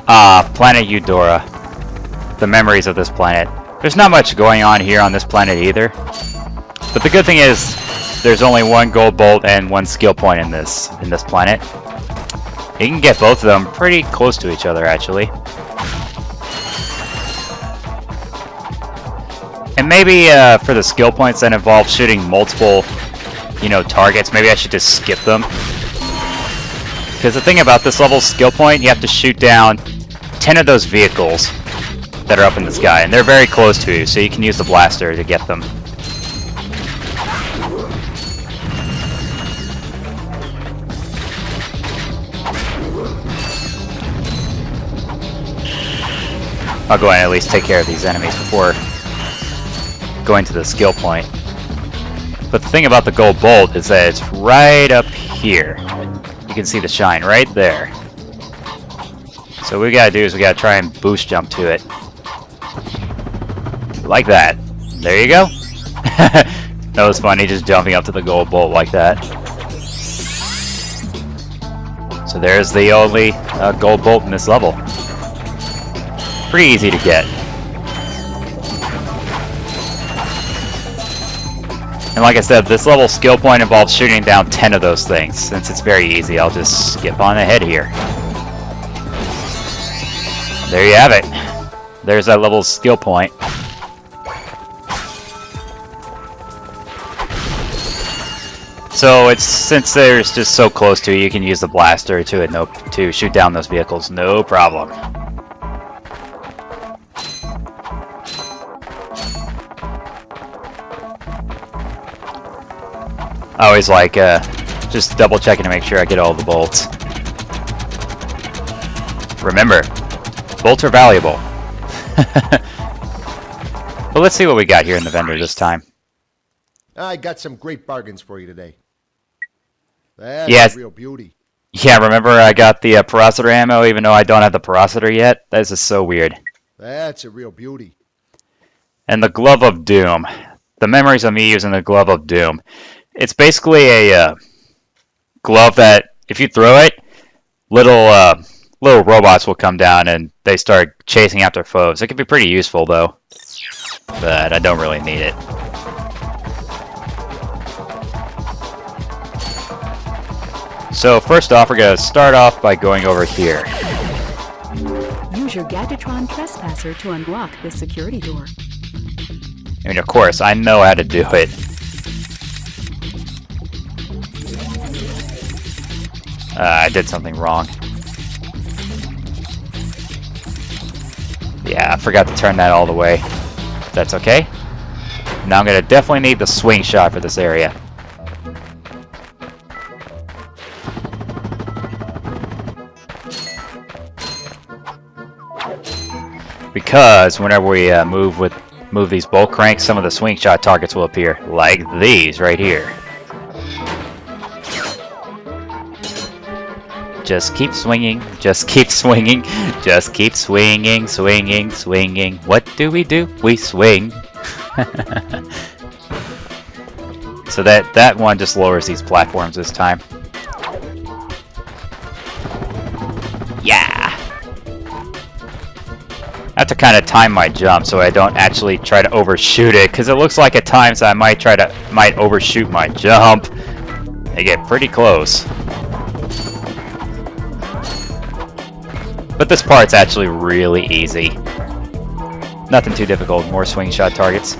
Planet Eudora. The memories of this planet. There's not much going on here on this planet either. But the good thing is, there's only one gold bolt and one skill point in this planet. You can get both of them pretty close to each other, actually. And maybe for the skill points that involve shooting multiple, targets, maybe I should just skip them. Because the thing about this level's skill point, you have to shoot down 10 of those vehicles that are up in the sky, and they're very close to you, so you can use the blaster to get them. I'll go ahead and at least take care of these enemies before going to the skill point. But the thing about the gold bolt is that it's right up here. You can see the shine right there. So what we gotta do is we gotta try and boost jump to it. Like that. There you go. That was funny, just jumping up to the gold bolt like that. So there's the only gold bolt in this level. Pretty easy to get. And like I said, this level skill point involves shooting down 10 of those things. Since it's very easy, I'll just skip on ahead here. There you have it. There's that level's skill point. So since there's just so close to you can use the blaster to shoot down those vehicles, no problem. I always like just double checking to make sure I get all the bolts. Remember, bolts are valuable. But let's see what we got here in the vendor this time. I got some great bargains for you today. That's a real beauty. Yeah, remember I got the porositor ammo even though I don't have the porositor yet? This is so weird. That's a real beauty. And the Glove of Doom. The memories of me using the Glove of Doom. It's basically a glove that, if you throw it, little robots will come down and they start chasing after foes. It can be pretty useful though, but I don't really need it. So first off, we're going to start off by going over here. Use your Gadgetron Trespasser to unlock this security door. I mean, of course, I know how to do it. I did something wrong. Yeah, I forgot to turn that all the way. That's okay. Now I'm going to definitely need the swing shot for this area. Because whenever we move these bolt cranks, some of the swing shot targets will appear, like these right here. Just keep swinging, just keep swinging, just keep swinging, swinging, swinging. What do? We swing. So that one just lowers these platforms this time. Yeah! I have to kind of time my jump so I don't actually try to overshoot it, because it looks like at times I might overshoot my jump. They get pretty close. But this part's actually really easy. Nothing too difficult, more swing shot targets.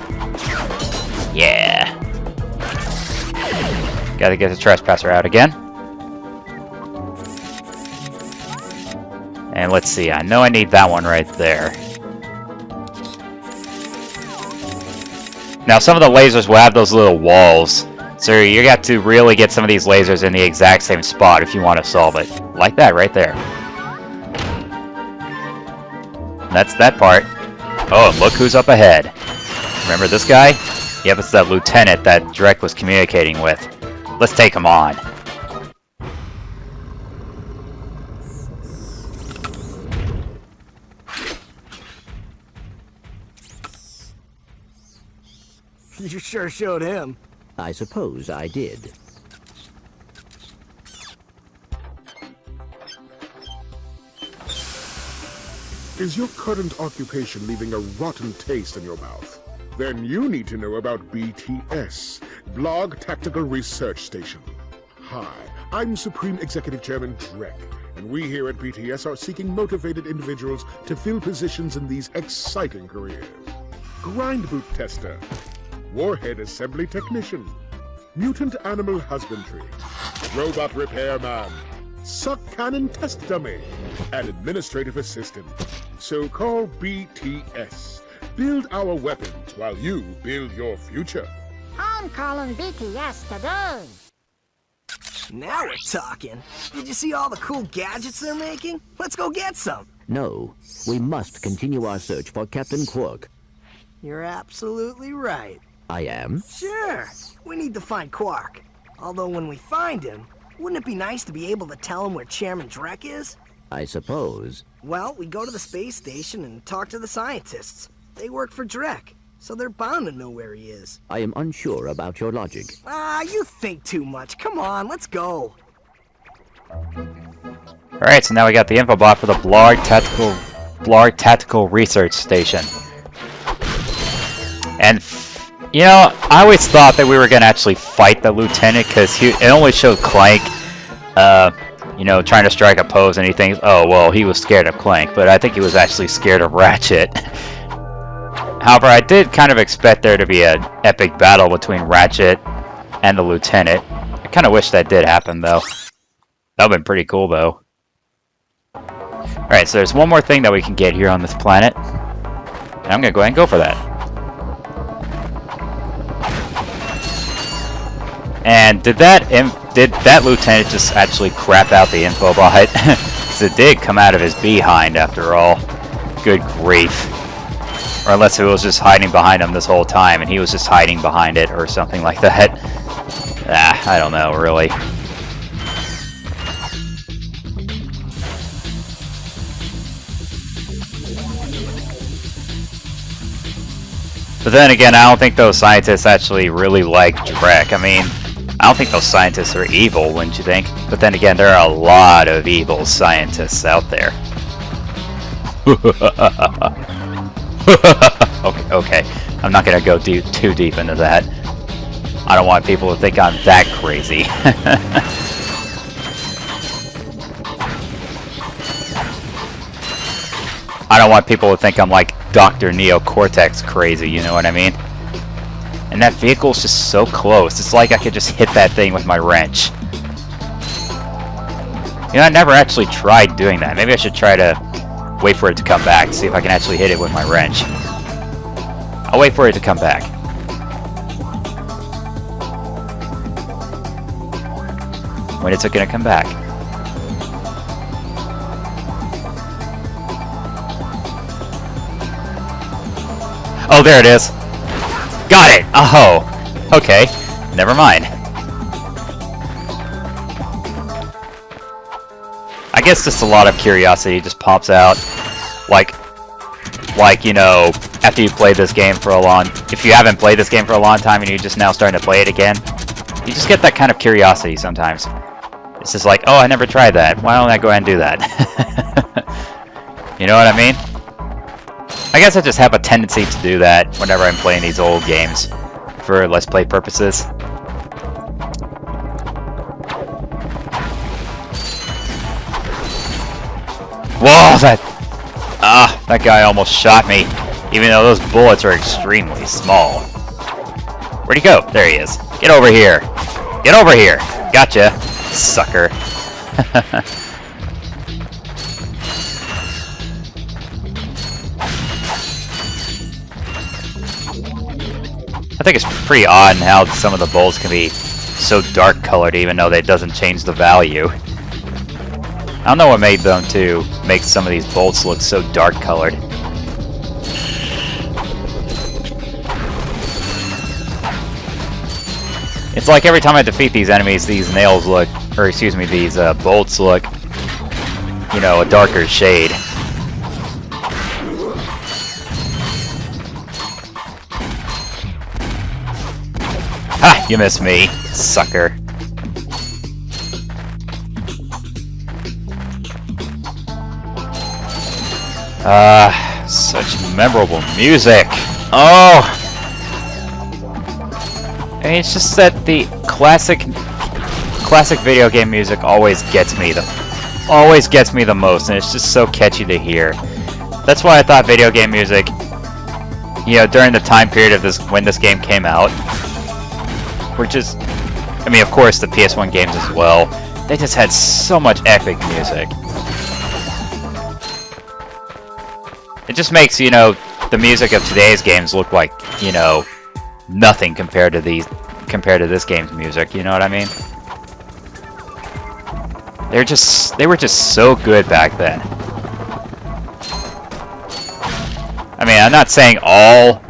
Yeah. Gotta get the trespasser out again. And let's see, I know I need that one right there. Now some of the lasers will have those little walls, so you got to really get some of these lasers in the exact same spot if you want to solve it. Like that right there. That's that part. Oh, and look who's up ahead. Remember this guy? Yep, it's that lieutenant that Drek was communicating with. Let's take him on. You sure showed him. I suppose I did. Is your current occupation leaving a rotten taste in your mouth? Then you need to know about BTS, Blog Tactical Research Station. Hi, I'm Supreme Executive Chairman Drek, and we here at BTS are seeking motivated individuals to fill positions in these exciting careers. Grind boot tester, warhead assembly technician, mutant animal husbandry, robot repairman, suck cannon test dummy, and administrative assistant. So call BTS. Build our weapons while you build your future. I'm calling BTS today. Now we're talking. Did you see all the cool gadgets they're making? Let's go get some. No, we must continue our search for Captain Quark. You're absolutely right. I am? Sure, we need to find Quark. Although when we find him, wouldn't it be nice to be able to tell him where Chairman Drek is? I suppose. Well, we go to the space station and talk to the scientists. They work for Drek, so they're bound to know where he is. I am unsure about your logic. You think too much. Come on, let's go. Alright, so now we got the info bot for the Blog Tactical Research Station. And, you know, I always thought that we were going to actually fight the lieutenant, because it only showed Clank, you know, trying to strike a pose, and he thinks, oh, well, he was scared of Clank, but I think he was actually scared of Ratchet. However, I did kind of expect there to be an epic battle between Ratchet and the lieutenant. I kind of wish that did happen, though. That would have been pretty cool, though. Alright, so there's one more thing that we can get here on this planet. And I'm going to go ahead and go for that. And did that lieutenant just actually crap out the info bot? Because it did come out of his behind, after all. Good grief. Or unless it was just hiding behind him this whole time, and he was just hiding behind it, or something like that. I don't know, really. But then again, I don't think those scientists actually really like Drek. I mean, I don't think those scientists are evil, wouldn't you think? But then again, there are a lot of evil scientists out there. Okay. I'm not gonna go too deep into that. I don't want people to think I'm that crazy. I don't want people to think I'm like Dr. Neo Cortex crazy, you know what I mean? And that vehicle's just so close. It's like I could just hit that thing with my wrench. You know, I never actually tried doing that. Maybe I should try to wait for it to come back, see if I can actually hit it with my wrench. I'll wait for it to come back. When is it gonna come back? Oh, there it is. Got it! Oh, okay. Never mind. I guess just a lot of curiosity just pops out. Like, you know, after you play this game for a long... If you haven't played this game for a long time and you're just now starting to play it again, you just get that kind of curiosity sometimes. It's just like, oh, I never tried that. Why don't I go ahead and do that? You know what I mean? I guess I just have a tendency to do that whenever I'm playing these old games for Let's Play purposes. Whoa, that guy almost shot me, even though those bullets are extremely small. Where'd he go? There he is. Get over here. Get over here. Gotcha, sucker. I think it's pretty odd how some of the bolts can be so dark colored even though that doesn't change the value. I don't know what made them to make some of these bolts look so dark colored. It's like every time I defeat these enemies, these nails look, or excuse me, these bolts look, you know, a darker shade. Ha! You missed me, sucker. Such memorable music. Oh! I mean, it's just that the classic video game music always gets me the most, and it's just so catchy to hear. That's why I thought video game music, you know, during the time period of when this game came out, which is, I mean, of course, the PS1 games as well, they just had so much epic music. It just makes, you know, the music of today's games look like, you know, nothing compared to this game's music, you know what I mean? They were just so good back then. I mean, I'm not saying all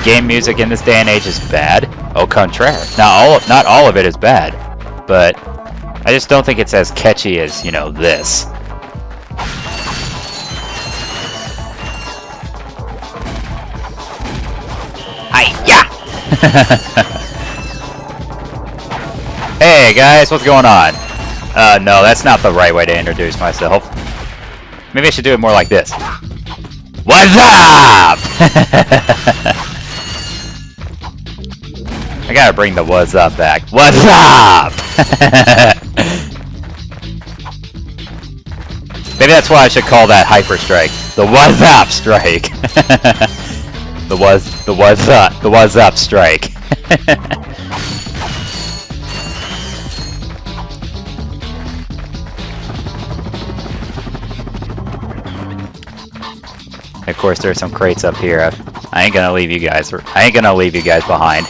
game music in this day and age is bad. Au contraire. Not all of it is bad, but I just don't think it's as catchy as, you know, this. Hi-ya! Hey guys, what's going on? No, that's not the right way to introduce myself. Maybe I should do it more like this. What's up? I gotta bring the what's up back. What's up? Maybe that's why I should call that Hyper Strike. The what's up strike. the what's up strike. Of course, there's some crates up here. I ain't gonna leave you guys behind.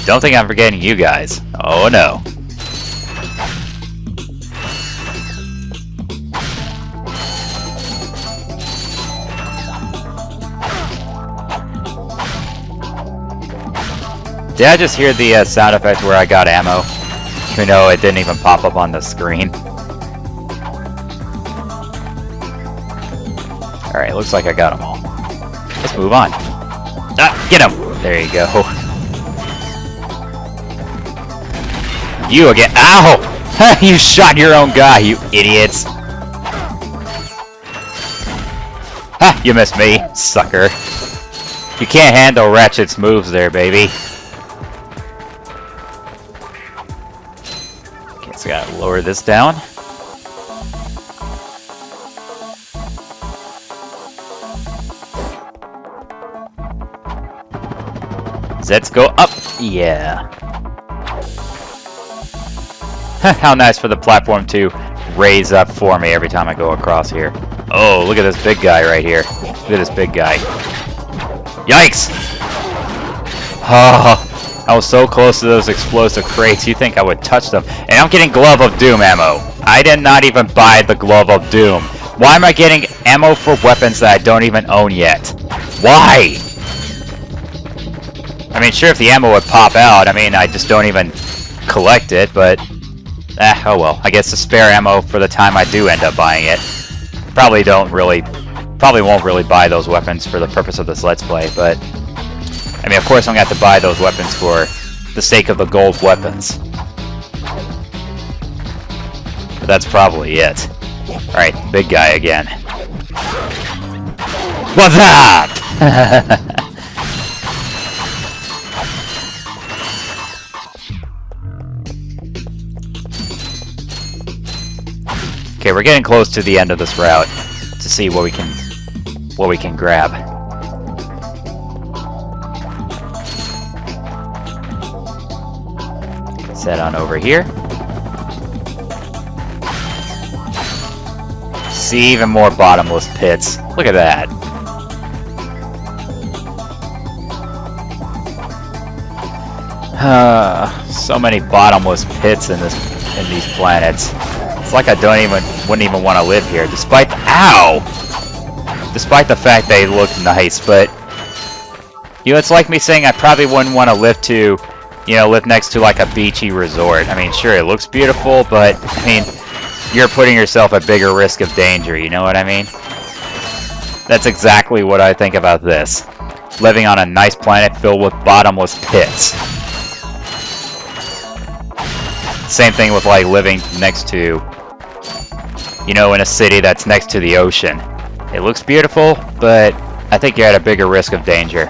Don't think I'm forgetting you guys. Oh no. Did I just hear the sound effect where I got ammo? Even though it didn't even pop up on the screen. Alright, looks like I got them all. Let's move on. Ah, get him! There you go. You again. Ow! You shot your own guy, you idiots! Ha! You missed me, sucker. You can't handle Ratchet's moves there, baby. Okay, so I gotta lower this down. Let's go up. Yeah. How nice for the platform to raise up for me every time I go across here. Oh, look at this big guy right here. Look at this big guy. Yikes! Oh, I was so close to those explosive crates, you'd think I would touch them. And I'm getting Glove of Doom ammo. I did not even buy the Glove of Doom. Why am I getting ammo for weapons that I don't even own yet? Why? I mean, sure, if the ammo would pop out, I mean, I just don't even collect it, but... oh well. I guess the spare ammo for the time I do end up buying it. Probably won't really buy those weapons for the purpose of this Let's Play, but... I mean, of course I'm going to have to buy those weapons for the sake of the gold weapons. But that's probably it. Alright, big guy again. What's up? Okay, we're getting close to the end of this route to see what we can grab. Let's head on over here. See even more bottomless pits. Look at that. So many bottomless pits in these planets. It's like I wouldn't even want to live here, despite the fact they look nice. But you know, it's like me saying I probably wouldn't want to live next to like a beachy resort. I mean, sure, it looks beautiful, but I mean, you're putting yourself at bigger risk of danger. You know what I mean? That's exactly what I think about this. Living on a nice planet filled with bottomless pits. Same thing with like living next to You know, in a city that's next to the ocean. It looks beautiful, but I think you're at a bigger risk of danger.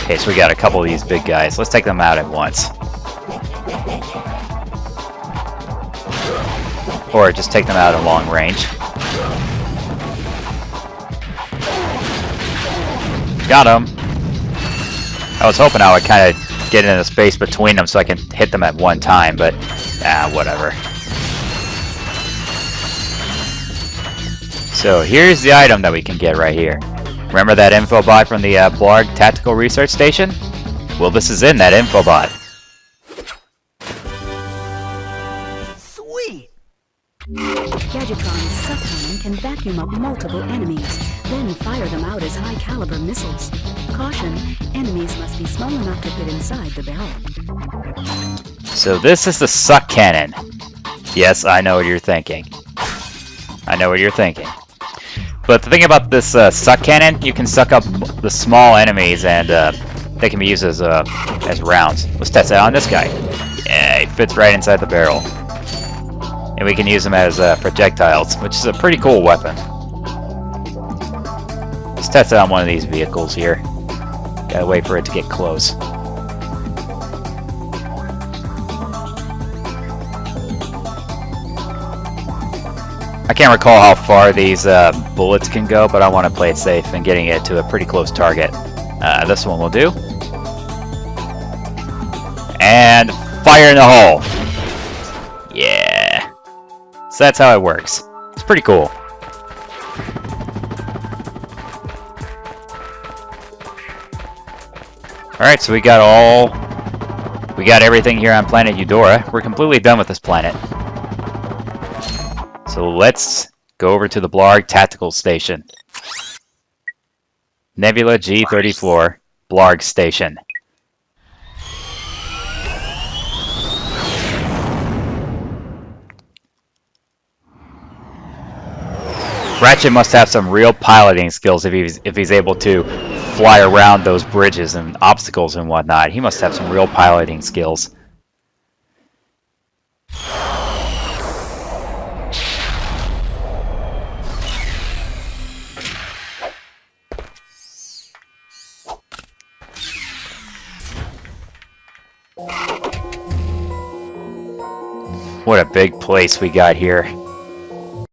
Okay, so we got a couple of these big guys. Let's take them out at once. Or just take them out at long range. Got him. I was hoping I would kind of get in a space between them so I can hit them at one time, but whatever. So here's the item that we can get right here. Remember that infobot from the Blarg Tactical Research Station? Well, this is in that infobot. Sweet! Gadgetron's suck cannon can vacuum up multiple enemies, then fire them out as high-caliber missiles. Caution, enemies must be small enough to fit inside the barrel. So this is the suck cannon. Yes, I know what you're thinking. I know what you're thinking. But the thing about this suck cannon, you can suck up the small enemies and they can be used as rounds. Let's test it on this guy. Yeah, he fits right inside the barrel. And we can use them as projectiles, which is a pretty cool weapon. Let's test it on one of these vehicles here. Gotta wait for it to get close. I can't recall how far these bullets can go, but I want to play it safe and getting it to a pretty close target. This one will do. And fire in the hole! Yeah! So that's how it works. It's pretty cool. Alright, so we got everything here on planet Eudora. We're completely done with this planet. So let's go over to the Blarg Tactical Station. Nebula G34, Blarg Station. Ratchet must have some real piloting skills if he's able to fly around those bridges and obstacles and whatnot. He must have some real piloting skills. What a big place we got here.